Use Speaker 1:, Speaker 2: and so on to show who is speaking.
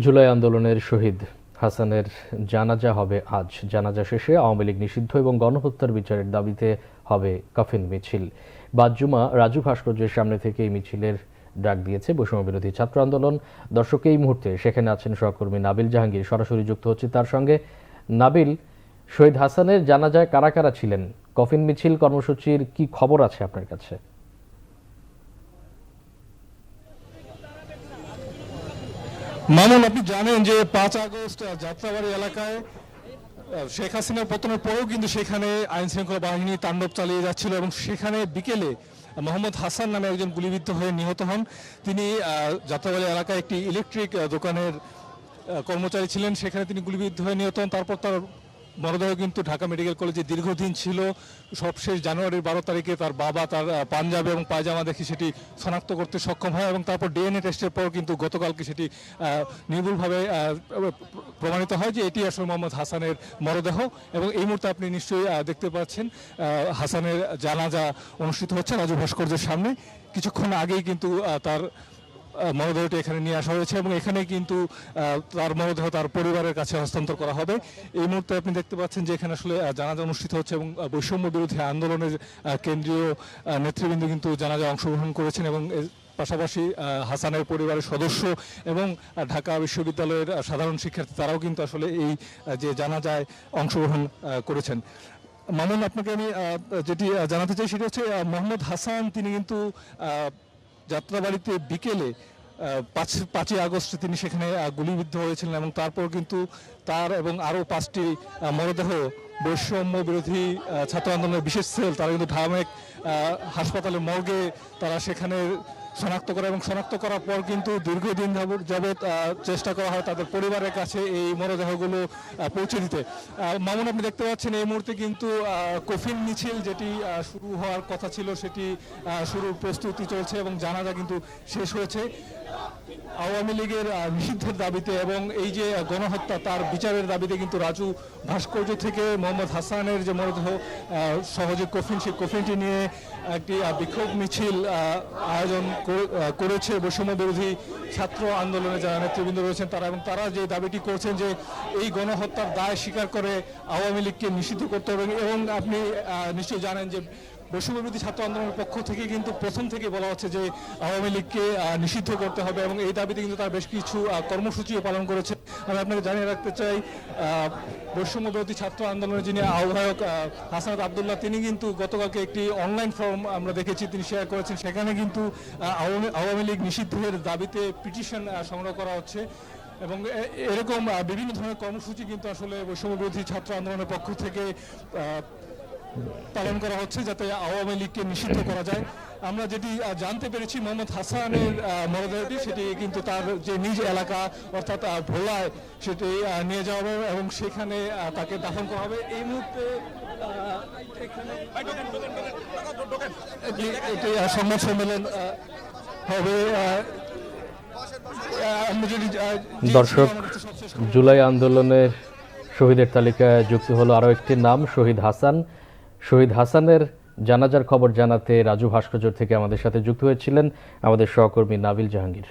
Speaker 1: জুলাই আন্দোলনের শহীদ হাসানের জানাজা হবে আজ। জানাজা শেষে আওয়ামী লীগ নিষিদ্ধ এবং গণহত্যার বিচারের দাবিতে হবে কফিন মিছিল। বাদ-জুমা রাজু ভাস্কর্যের সামনে থেকে এই মিছিলের ডাক দিয়েছে বৈষম্যবিরোধী ছাত্র আন্দোলন। দর্শক, এই মুহূর্তে সেখানে আছেন সহকর্মী নাবিল জাহাঙ্গীর, সরাসরি যুক্ত হচ্ছে তার সঙ্গে। নাবিল, শহীদ হাসানের জানাজায় কারা কারা ছিলেন? কফিন মিছিল কর্মসূচির কি খবর আছে আপনার কাছে?
Speaker 2: মামুন, আপনি জানেন যে ৫ আগস্ট যাত্রাবাড়ি এলাকায় শেখ হাসিনার পতনের পরেও কিন্তু সেখানে আইন শৃঙ্খলা বাহিনী তাণ্ডব চালিয়ে যাচ্ছিল এবং সেখানে বিকেলে মোহাম্মদ হাসান নামে একজন গুলিবিদ্ধ হয়ে নিহত হন। তিনি যাত্রাবাড়ি এলাকায় একটি ইলেকট্রিক দোকানের কর্মচারী ছিলেন, সেখানে তিনি গুলিবিদ্ধ হয়ে নিহত হন। তারপর তার মরদেহ কিন্তু ঢাকা মেডিকেল কলেজে দীর্ঘদিন ছিল। সবশেষ জানুয়ারির ১২ তারিখে তার বাবা তার পাঞ্জাবি এবং পায়জামা দেখে সেটি শনাক্ত করতে সক্ষম হয় এবং তারপর ডিএনএ টেস্টের পর কিন্তু গতকালকে সেটি নির্ভুলভাবে প্রমাণিত হয় যে এটি আসলে মোহাম্মদ হাসানের মরদেহ। এবং এই মুহূর্তে আপনি নিশ্চয়ই দেখতে পাচ্ছেন হাসানের জানাজা অনুষ্ঠিত হচ্ছে রাজু ভাস্কর্যের সামনে। কিছুক্ষণ আগেই কিন্তু তার মরদেহটি এখানে নিয়ে আসা হয়েছে এবং এখানে কিন্তু তার মরদেহ তার পরিবারের কাছে হস্তান্তর করা হবে। এই মুহূর্তে আপনি দেখতে পাচ্ছেন যে এখানে আসলে জানাজা অনুষ্ঠিত হচ্ছে এবং বৈষম্য বিরোধী আন্দোলনের কেন্দ্রীয় নেতৃবৃন্দ কিন্তু জানাজায় অংশগ্রহণ করেছেন এবং পাশাপাশি হাসানের পরিবারের সদস্য এবং ঢাকা বিশ্ববিদ্যালয়ের সাধারণ শিক্ষার্থী তারাও কিন্তু আসলে এই যে জানাজায় অংশগ্রহণ করেছেন। মামুন, আপনাকে আমি যেটি জানাতে চাই সেটি হচ্ছে মোহাম্মদ হাসান তিনি কিন্তু যাত্রাবাড়িতে বিকেলে ৫ই আগস্ট তিনি সেখানে গুলিবিদ্ধ হয়েছিলেন এবং তারপর কিন্তু তার এবং আরও ৫টি মরদেহ বৈষম্য বিরোধী ছাত্র আন্দোলনের বিশেষ সেল তারা কিন্তু ঢামেক হাসপাতালের মর্গে তারা সেখানে শনাক্ত করে এবং শনাক্ত করার পর কিন্তু দীর্ঘদিন যাবৎ চেষ্টা করা হয় তাদের পরিবারের কাছে এই মরদেহগুলো পৌঁছে দিতে। মামুন, আপনি দেখতে পাচ্ছেন এই মুহূর্তে কিন্তু কফিন মিছিল যেটি শুরু হওয়ার কথা ছিল সেটি শুরুর প্রস্তুতি চলছে এবং জানাজা কিন্তু শেষ হয়েছে। আওয়ামী লীগের নিষিদ্ধের দাবিতে এবং এই যে গণহত্যা তার বিচারের দাবিতে কিন্তু রাজু ভাস্কর্য থেকে মোহাম্মদ হাসানের যে মরদেহ সহজে সেই কফিনটি নিয়ে একটি বিক্ষোভ মিছিল আয়োজন করেছে বৈষম্য বিরোধী ছাত্র আন্দোলনে যারা নেতৃবৃন্দ রয়েছেন তারা। এবং তারা যে দাবিটি করছেন যে এই গণহত্যার দায় স্বীকার করে আওয়ামী লীগকে নিষিদ্ধ করতে হবে। এবং আপনি নিশ্চয়ই জানেন যে বৈষম্য বিরোধী ছাত্র আন্দোলনের পক্ষ থেকে কিন্তু প্রথম থেকে বলা হচ্ছে যে আওয়ামী লীগকে নিষিদ্ধ করতে হবে এবং এই দাবিতে কিন্তু তার বেশ কিছু কর্মসূচিও পালন করেছে। আমি আপনাকে জানিয়ে রাখতে চাই বৈষম্য বিরোধী ছাত্র আন্দোলনের যিনি আহ্বায়ক হাসানাত আবদুল্লাহ তিনি কিন্তু গতকালকে একটি অনলাইন ফর্ম আমরা দেখেছি তিনি শেয়ার করেছেন, সেখানে কিন্তু আওয়ামী লীগ নিষিদ্ধের দাবিতে পিটিশন সংগ্রহ করা হচ্ছে এবং এরকম বিভিন্ন ধরনের কর্মসূচি কিন্তু আসলে বৈষম্য বিরোধী ছাত্র আন্দোলনের পক্ষ থেকে পালন করা হচ্ছে যাতে আওয়ামী লীগকে নিষিদ্ধ করা যায়। আমরা যেটি জানতে পেরেছি মোহাম্মদ হাসানের মরদেহটি সেটি কিন্তু তার যে নিজ এলাকা অর্থাৎ ভোলায় সেটি নিয়ে যাওয়া হবে এবং সেখানে তাকে দাফন করা হবে। এই মুহূর্তে একটি সংবাদ সম্মেলন হবে।
Speaker 1: দর্শক, জুলাই আন্দোলনের শহীদের তালিকায় যুক্ত হলো আরও একটি নাম, শহীদ হাসান। শহীদ হাসানের জানাজার খবর জানাতে রাজু ভাস্কর্য থেকে আমাদের সাথে যুক্ত হয়েছিলেন আমাদের সহকর্মী নাবিল জাহাঙ্গীর।